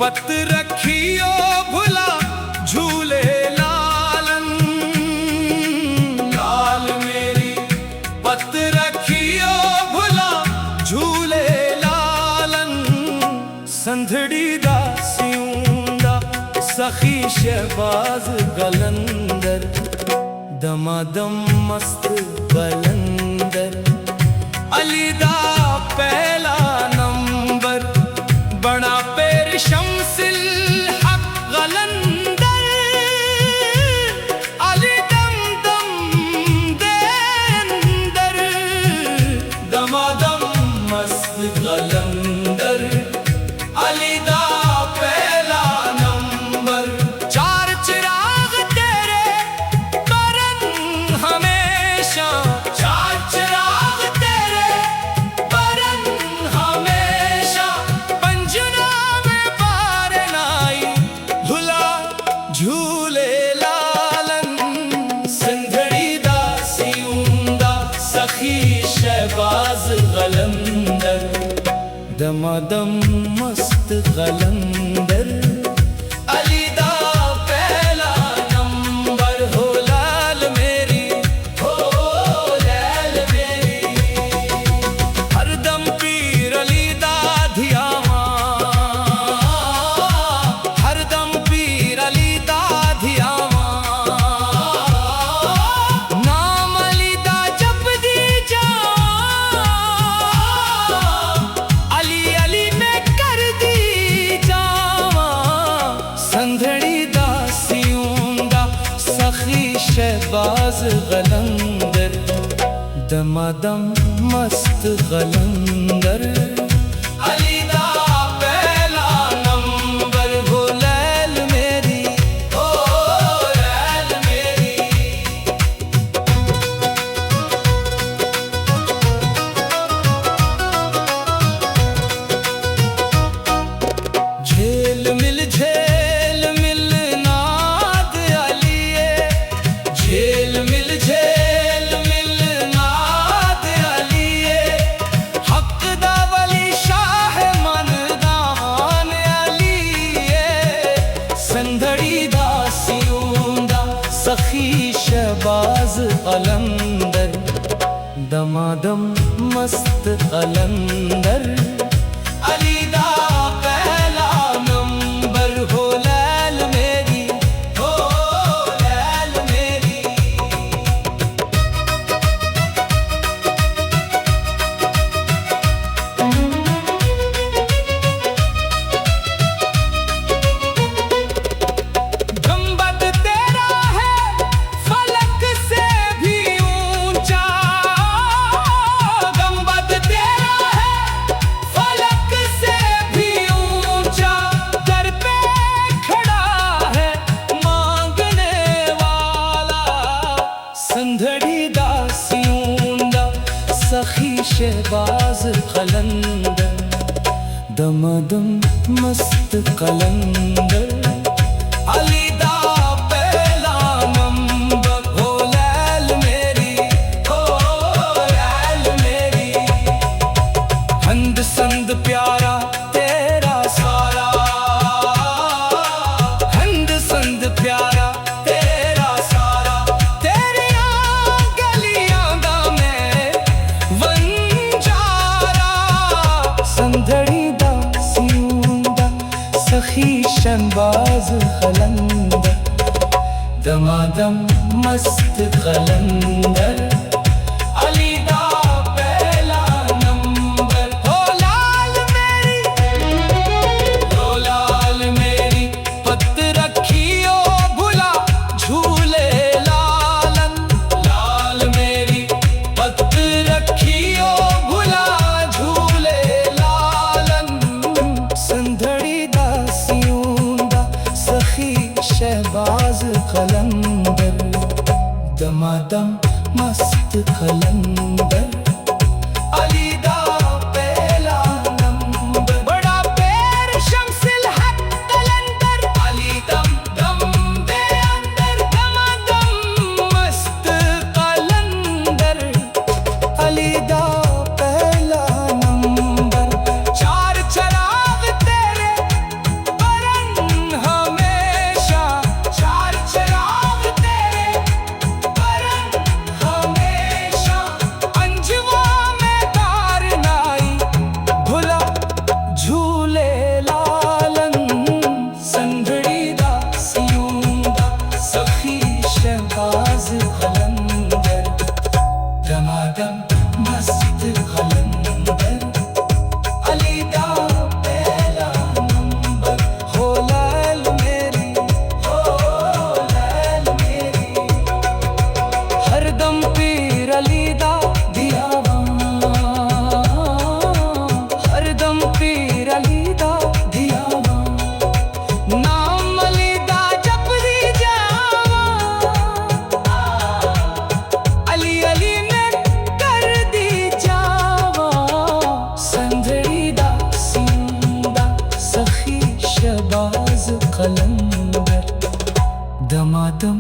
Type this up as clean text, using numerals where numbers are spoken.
पत रखियो भुला झूले लालन, लाल मेरी पत रखियो भुला झूले लालन। संधड़ी दा सियूंदा सखी शहबाज कलंदर, दमादम मस्त कलंदर। अली दा पहला नंबर बड़ा पेर शमसिल हक कलंदर। अली दम दम दे अंदर, दमादम मस्त कलंदर। अली दा पहला नंबर, चार चिराग तेरे बरन हमेशा, चार चिराग तेरे बरन हमेशा। पंजना में पार नाई धुला झूले लालन, संधड़ी दा सियूंदा सखी शहबाज कलंदर, दमादम मस्त कलंदर। अली दा पहला नंबर, हो लाल मेरी, हो लाल मेरी। हरदम पीर अली दा धियावा, हरदम पीर अली दा धियावा। नाम अली दा जपदी जा, अली अली में कर दी जावा। संधड़ी दा सियूंदा सखी शहबाज कलंदर, दमादम मस्त कलंदर। अली दा पहला नंबर, हो लैल मेरी, हो लैल मेरी। झेल मिल नाद अलिए, झेल मिल नाद अलिए। हक दा वली शाह मनदान अलिए, संधड़ी दा सियूंदा सखी शहबाज कलंदर, दमादम मस्त कलंदर। अली दा पहला नंबर, हो लैल मेरी, हो लैल मेरी। गुंबद तेरा है फलक से भी ऊंचा, गुंबद तेरा है फलक से भी ऊंचा। दर पे खड़ा है मांगने वाला, संधड़ी दा सियूंदा सखी शहबाज कलंदर, दमादम मस्त कलंदर। अली दा पहला नंबर, हो लैल मेरी, हो लैल मेरी। हंद संद प्यारा तेरा सारा, हंद संद प्यारा तेरा सारा। तेरिया गलियां दा मैं वंजारा, संधड़ी दा सियूंदा सखी शहबाज कलंदर, दमादम मस्त कलंदर। अली दा पहला नंबर, हो लाल मेरी, हो लाल मेरी। पत रखियो भुला झूले लालन, लाल मेरी पत रखियो भुला झूले लालन। संधड़ी दा सियूंदा सखी कलंदर दमादम मस्त कलंदर अली दा पहला नंबर बड़ा पैर शमसिल हक कलंदर अली दम दम दे अंदर दमादम मस्त कलंदर अली दा पहला नंबर चार चराग तेरे बरन हमेशा चार चराग तेरे बरन हमेशा अंजुआ में तार नाई भुला झूले लालन संदड़ी दा सियूंदा सखी शहबाज कलंदर दमादम मस्त कलंदर अली दा पहला नंबर हो लैल मेरी हरदम पीर अली दा दियावा हरदम पीर अली दा दियावा नाम अली दा जपदी जावा अली अली में कर दी जावा संदड़ी दा सिंदा सखी शहबाज कलंदर दमादम